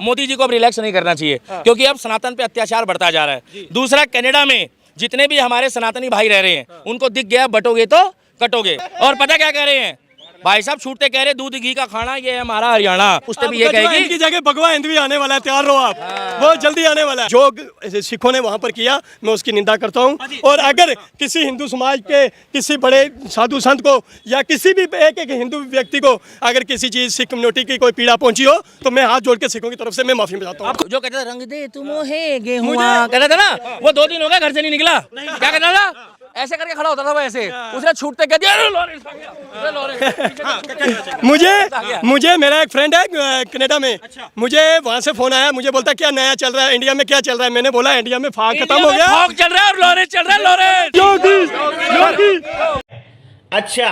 मोदी जी को अब रिलैक्स नहीं करना चाहिए क्योंकि अब सनातन पे अत्याचार बढ़ता जा रहा है। दूसरा, कनाडा में जितने भी हमारे सनातनी भाई रह रहे हैं उनको दिख गया बटोगे तो कटोगे। और पता क्या कह रहे हैं भाई साहब, छूटते कह रहे दूध घी का खाना, ये है हमारा हरियाणा। उसने भी ये कहेगी इनकी जगह भगवा हिंद भी आने वाला है, तैयार रहो आप, बहुत जल्दी आने वाला है। जो सिखों ने वहाँ पर किया मैं उसकी निंदा करता हूँ। और अगर किसी हिंदू समाज के किसी बड़े साधु संत को या किसी भी एक हिंदू व्यक्ति को अगर किसी चीज सिख कम्युनिटी की कोई पीड़ा पहुंची हो तो मैं हाथ जोड़ के सिखों की तरफ से मैं माफी मांगता हूँ। जो कहते थे रंग दे तुम है गेहुआ कहते थे ना, वो 2 दिन हो गए घर से नहीं निकला। क्या कहता था, ऐसे करके खड़ा होता था वो ऐसे, उसने छूटते कह दिया मुझे मेरा एक फ्रेंड है कनाडा में, मुझे वहाँ से फोन आया, मुझे बोलता क्या नया चल रहा है इंडिया में, क्या चल रहा है। मैंने बोला इंडिया में फाग खत्म हो गया, फाग चल रहा है और लॉरेंस चल रहा है, लॉरेंस। अच्छा।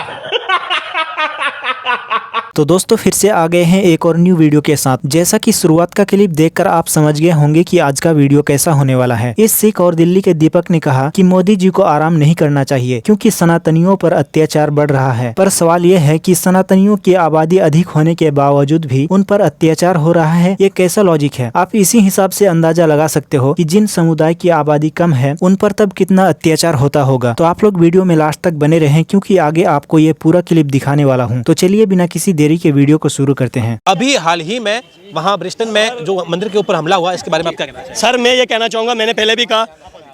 तो दोस्तों फिर से आ गए हैं एक और न्यू वीडियो के साथ। जैसा कि शुरुआत का क्लिप देखकर आप समझ गए होंगे कि आज का वीडियो कैसा होने वाला है। इस सिख और दिल्ली के दीपक ने कहा कि मोदी जी को आराम नहीं करना चाहिए क्योंकि सनातनियों पर अत्याचार बढ़ रहा है। पर सवाल यह है कि सनातनियों की आबादी अधिक होने के बावजूद भी उन पर अत्याचार हो रहा है, ये कैसा लॉजिक है। आप इसी हिसाब से अंदाजा लगा सकते हो कि जिन समुदाय की आबादी कम है उन पर तब कितना अत्याचार होता होगा। तो आप लोग वीडियो में लास्ट तक बने रहें क्योंकि आगे आपको ये पूरा क्लिप दिखाने वाला हूँ। तो चलिए बिना किसी देरी के वीडियो को शुरू करते हैं। अभी हाल ही में वहाँ ब्रिस्टन में जो मंदिर के ऊपर हमला हुआ, इसके बारे में आप क्या कहना चाहेंगे? सर मैं ये कहना चाहूँगा, मैंने पहले भी कहा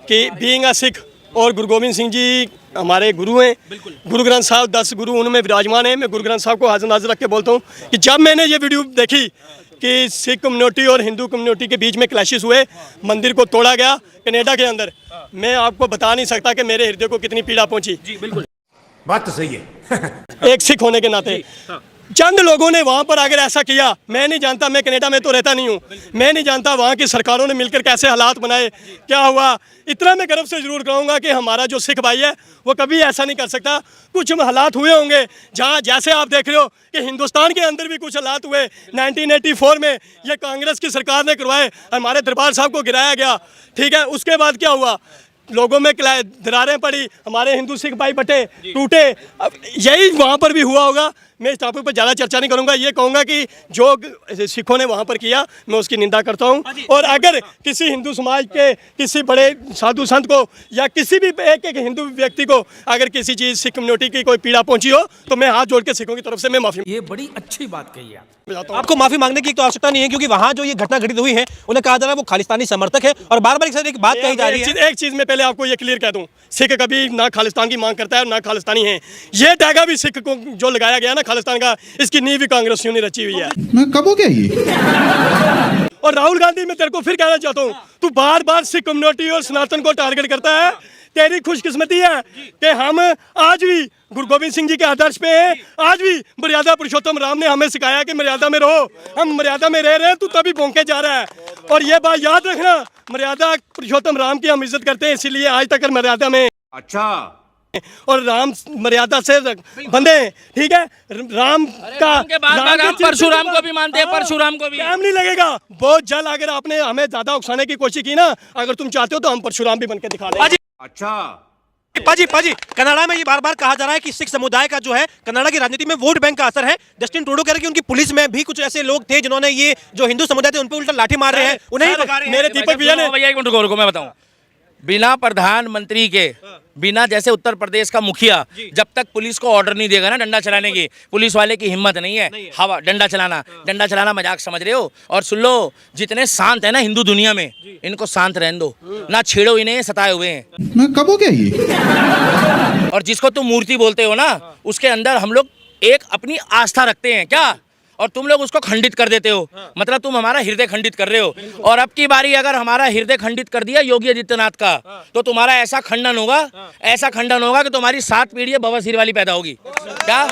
कि बीइंग अ सिख और गुरु गोविंद सिंह जी हमारे गुरु हैं, गुरु ग्रंथ साहब 10 गुरु उनमें विराजमान हैं। मैं गुरु ग्रंथ साहब को हाजिर नाजिर रख के बोलता हूँ कि जब मैंने ये वीडियो देखी कि सिख कम्युनिटी और हिंदू कम्युनिटी के बीच में क्लैशेस हुए, मंदिर को तोड़ा गया कनाडा के अंदर, मैं आपको बता नहीं सकता कि मेरे हृदय को कितनी पीड़ा पहुंची। जी बिल्कुल, बात तो सही है। एक सिख होने के नाते चंद लोगों ने वहाँ पर अगर ऐसा किया, मैं नहीं जानता, मैं कनाडा में तो रहता नहीं हूँ, मैं नहीं जानता वहाँ की सरकारों ने मिलकर कैसे हालात बनाए, क्या हुआ। इतना मैं गर्व से जरूर कहूँगा कि हमारा जो सिख भाई है वो कभी ऐसा नहीं कर सकता। कुछ हालात हुए होंगे जहाँ जैसे आप देख रहे हो कि हिंदुस्तान के अंदर भी कुछ हालात हुए 1984 में, ये कांग्रेस की सरकार ने करवाए, हमारे दरबार साहब को गिराया गया, ठीक है। उसके बाद क्या हुआ, लोगों में दरारें पड़ी, हमारे हिंदू सिख भाई बटे टूटे, यही वहाँ पर भी हुआ होगा। मैं इस टॉपिक पर ज़्यादा चर्चा नहीं करूँगा, ये कहूँगा कि जो सिखों ने वहाँ पर किया मैं उसकी निंदा करता हूँ। और अगर किसी हिंदू समाज के किसी बड़े साधु संत को या किसी भी एक हिंदू व्यक्ति को अगर किसी चीज़ सिख कम्युनिटी की कोई पीड़ा पहुंची हो तो मैं हाथ जोड़ के सिखों की तरफ से मैं माफ़ी। ये बड़ी अच्छी बात कही है। आपको माफी मांगने की तो आवश्यकता नहीं है क्योंकि वहाँ जो ये घटना घटित हुई है उन्हें कहा जा रहा है वो खालिस्तानी समर्थक है और बार बार एक बात कही जा रही है। एक चीज़ मैं पहले आपको ये क्लियर कह दूँ, सिख कभी ना खालिस्तान की मांग करता है और ना खालिस्तानी है। ये टैगा भी सिख को जो लगाया गया ना खालिस्तान का, इसकी नींव भी कांग्रेसियों ने रची हुई है। मैं कब हो गया ये? और राहुल गांधी, मैं तेरे को फिर कहना चाहता हूँ, तू बार बार सिख कम्युनिटी और सनातन को टारगेट करता है। तेरी खुशकिस्मती है कि हम आज भी गुरु गोविंद सिंह जी के आदर्श पे हैं, आज भी मर्यादा पुरुषोत्तम राम ने हमें सिखाया कि मर्यादा में रहो। हम मर्यादा में रह रहे हैं, तू तभी भौंके जा रहा है। और ये बात याद रखना, मर्यादा पुरुषोत्तम राम की हम इज्जत करते हैं, इसीलिए आज तक मर्यादा में। अच्छा। और राम मर्यादा से बंधे हैं, ठीक है। राम का परशुराम को भी मानते हैं, परशुराम को भी। टाइम नहीं लगेगा, बहुत जल्द। अगर आपने हमें ज्यादा उकसाने की कोशिश की ना, अगर तुम चाहते हो तो हम परशुराम भी बन के दिखा देंगे। अच्छा। पाजी कनाडा में ये बार बार कहा जा रहा है कि सिख समुदाय का जो है कनाडा की राजनीति में वोट बैंक का असर है। जस्टिन ट्रूडो कह रहे हैं कि उनकी पुलिस में भी कुछ ऐसे लोग थे जिन्होंने ये जो हिंदू समुदाय थे उन पर उल्टा लाठी मार रहे हैं, उन्हें भगा रहे हैं। मेरे दीपक भैया ने भैया एक मिनट रुको, मैं बताऊं, बिना प्रधानमंत्री के, बिना जैसे उत्तर प्रदेश का मुखिया जब तक पुलिस को ऑर्डर नहीं देगा ना डंडा चलाने की, पुलिस वाले की हिम्मत नहीं है हवा डंडा चलाना मजाक समझ रहे हो। और सुन लो, जितने शांत है ना हिंदू दुनिया में, इनको शांत रहने दो ना, छेड़ो इन्हें, सताए हुए हैं। मैं कब हो गया ये? और जिसको तुम मूर्ति बोलते हो ना, उसके अंदर हम लोग एक अपनी आस्था रखते हैं क्या, और तुम लोग उसको खंडित कर देते हो। मतलब तुम हमारा हृदय खंडित कर रहे हो। और अब की बारी अगर हमारा हृदय खंडित कर दिया योगी आदित्यनाथ का, तो तुम्हारा ऐसा खंडन होगा कि तुम्हारी 7 पीढ़ी बवासीर वाली पैदा होगी। क्या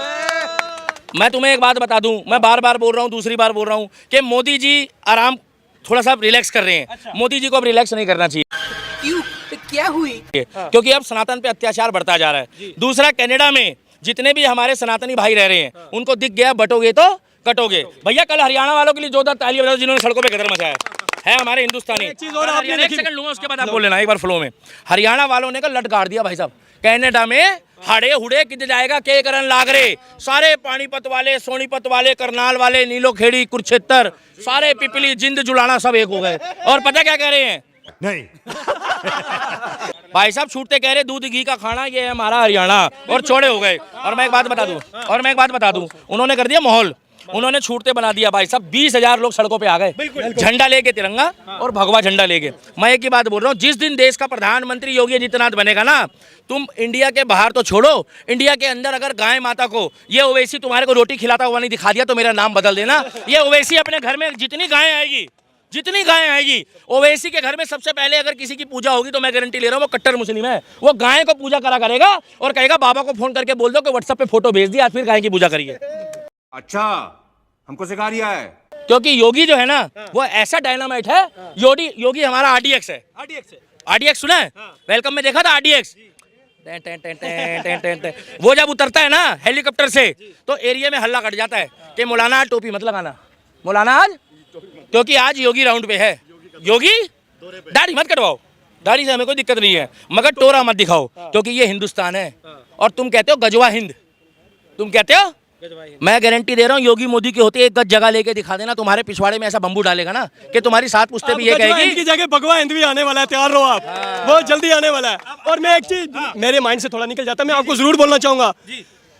मैं तुम्हें एक बात बता दूं, मैं बार बार बोल रहा हूं, दूसरी बार बोल रहा हूं कि मोदी जी आराम थोड़ा सा रिलैक्स कर रहे हैं। मोदी जी को अब रिलैक्स नहीं करना चाहिए। क्यों? क्या हुई? क्योंकि अब सनातन पे अत्याचार बढ़ता जा रहा है। दूसरा, कनाडा में जितने भी हमारे सनातनी भाई रह रहे हैं उनको दिख गया बटोगे तो कटोगे। भैया कल हरियाणा वालों के लिए जोरदार तालियां बजाओ जिन्होंने सड़कों पे गदर मचाया है हमारे हिंदुस्तानी। एक सेकंड लूंगा, उसके बाद आप बोल लेना एक बार फ्लो में। हरियाणा वालों ने लट गाड़ दिया भाई साहब, कनाडा में हाड़े हुड़े किधर जाएगा के करन लागरे, सारे पानीपत वाले, सोनीपत वाले, करनाल वाले, नीलोखेड़ी, कुरुक्षेत्र, सारे पिपली, जिंद, जुलाना सब एक हो गए। और पता क्या कह रहे हैं? नहीं। भाई साहब छूटते कह रहे दूध घी का खाना ये है हमारा हरियाणा, और चौड़े हो गए। और मैं एक बात बता दूं, उन्होंने कर दिया माहौल, उन्होंने छूटते बना दिया। भाई साहब 20,000 लोग सड़कों पे आ गए, झंडा लेके, तिरंगा और भगवा झंडा लेके। मैं एक ही बात बोल रहा हूँ, जिस दिन देश का प्रधानमंत्री योगी आदित्यनाथ बनेगा ना, तुम इंडिया के बाहर तो छोड़ो, इंडिया के अंदर अगर गाय माता को ये ओवैसी तुम्हारे को रोटी खिलाता हुआ नहीं दिखा दिया तो मेरा नाम बदल देना। ये ओवैसी अपने घर में जितनी गाय आएगी, ओवैसी के घर में सबसे पहले अगर किसी की पूजा होगी तो मैं गारंटी ले रहा हूँ वो कट्टर मुस्लिम है, वो गाय को पूजा करा करेगा और कहेगा बाबा को फोन करके बोल दो कि व्हाट्सएप पे फोटो भेज दिया, फिर गाय की पूजा करिए। अच्छा, हमको सिखा रिया है। क्योंकि योगी जो है ना वो ऐसा डायनामाइट है। योगी हमारा आरडीएक्स है। आरडीएक्स सुना है? वेलकम में देखा था आरडीएक्स। वो जब उतरता है ना हेलीकॉप्टर से तो एरिया में हल्ला कट जाता है कि मौलाना टोपी मत लगाना, मौलाना आज, क्योंकि आज योगी राउंड पे है। योगी दाढ़ी मत कटवाओ, दाढ़ी से हमें कोई दिक्कत नहीं है, मगर टोरा मत दिखाओ, क्योंकि ये हिंदुस्तान है। और तुम कहते हो गजवा हिंद, तुम कहते हो, मैं गारंटी दे रहा हूँ योगी मोदी की होती है एक गज जगह लेके दिखा देना, तुम्हारे पिछवाड़े में ऐसा बम्बू डालेगा ना कि तुम्हारी साथ पुश्ते भी ये कहेगी इनकी जगह भगवा हिंद भी आने वाला है, तैयार रहो आप, बहुत जल्दी आने वाला है। और मैं एक चीज मेरे माइंड से थोड़ा निकल जाता है, मैं आपको जरूर बोलना चाहूंगा,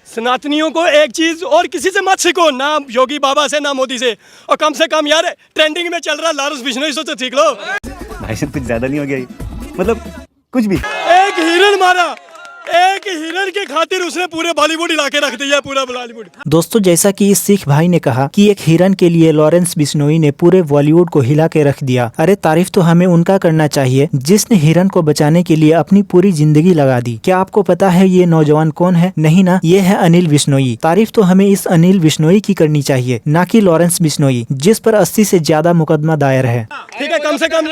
सनातनियों को एक चीज और किसी से मत सीखो, ना योगी बाबा से ना मोदी से, और कम से कम यार ट्रेंडिंग में चल रहा लारस बिश्नोई से तो सीख लो। भाई साहब कुछ ज्यादा नहीं हो गया ये? मतलब कुछ भी। एक हिरन मारा, एक हिरन के खातिर उसने पूरे बॉलीवुड हिला के रख दिया, पूरा बॉलीवुड। दोस्तों जैसा कि इस सिख भाई ने कहा कि एक हिरन के लिए लॉरेंस बिश्नोई ने पूरे बॉलीवुड को हिला के रख दिया। अरे तारीफ तो हमें उनका करना चाहिए जिसने हिरन को बचाने के लिए अपनी पूरी जिंदगी लगा दी। क्या आपको पता है ये नौजवान कौन है? नहीं ना, ये है अनिल बिश्नोई। तारीफ तो हमें इस अनिल बिश्नोई की करनी चाहिए, ना कि लॉरेंस बिश्नोई जिस पर 80 से ज्यादा मुकदमा दायर है। ठीक है, कम से कम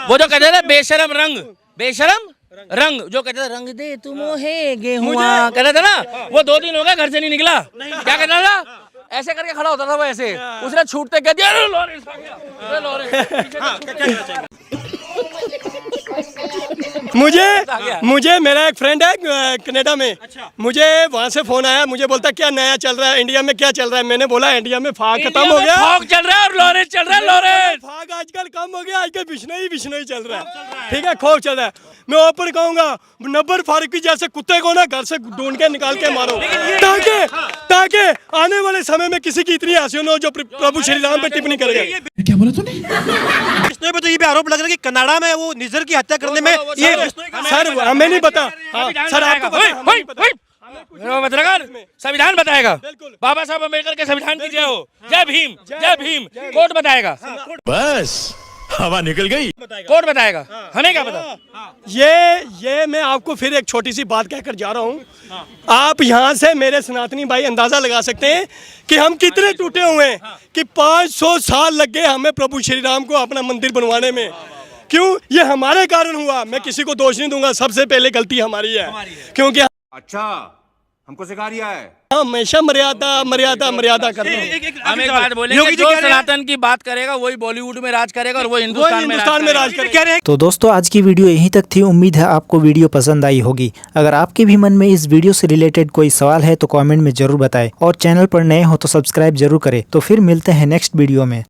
वो जो कहते थे बेशरम रंग, बेशरम रंग, जो कहते थे रंग दे तुम है गेहुआ, कहता था ना, वो 2 दिन हो गए घर से नहीं निकला। क्या कहता था? ऐसे करके खड़ा होता था वो, ऐसे उसने छूटते कह दिया लॉरेंस आ गया, लॉरेंस। मुझे मेरा एक फ्रेंड है कनाडा में, मुझे वहाँ से फोन आया, मुझे बोलता क्या नया चल रहा है इंडिया में, क्या चल रहा है? मैंने बोला इंडिया में फाग खत्म हो गया, फाग चल रहा है और लॉरेंस चल रहा है। लॉरेंस फाग आजकल कम हो गया, आजकल बिश्नोई चल रहा है। ठीक है, खौफ चल रहा है। मैं ऊपर कहूंगा नब्बर फारूकी जैसे कुत्ते को ना घर से ढूंढ के निकाल के मारो, ताकि आने वाले समय में किसी की इतनी हंसी न हो जो प्रभु श्री राम पे टिप्पणी करेगा। क्या बोला तूने? बिश्नोई पे तो ये भी आरोप लग रहा है कि कनाडा में वो निजर की हत्या करने में ये सर हमें नहीं पता। सर आपको पत्रकार संविधान बताएगा, बाबा साहब अम्बेडकर के संविधान की जय हो, जय भीम, जय भीम। कोर्ट बताएगा, बस हवा निकल गई। कोर्ट बताएगा, हमें क्या पता। ये मैं आपको फिर एक छोटी सी बात कहकर जा रहा हूँ। आप यहाँ से मेरे सनातनी भाई अंदाजा लगा सकते हैं कि हम कितने टूटे हुए हैं, कि 500 साल लग गए हमें प्रभु श्री राम को अपना मंदिर बनवाने में। क्यों? ये हमारे कारण हुआ। मैं किसी को दोष नहीं दूंगा, सबसे पहले गलती हमारी है, क्योंकि अच्छा, हमको सिखा रिया है। हमेशा मर्यादा करते हैं। हम एक बात बोलेंगे, जो सनातन की बात करेगा वही बॉलीवुड में राज करेगा और वो हिंदुस्तान में राज करेगा। तो दोस्तों आज की वीडियो यहीं तक थी। उम्मीद है आपको वीडियो पसंद आई होगी। अगर आपके भी मन में इस वीडियो से रिलेटेड कोई सवाल है तो कमेंट में जरूर बताएं, और चैनल पर नए हो तो सब्सक्राइब जरूर करें। तो फिर मिलते हैं नेक्स्ट वीडियो में।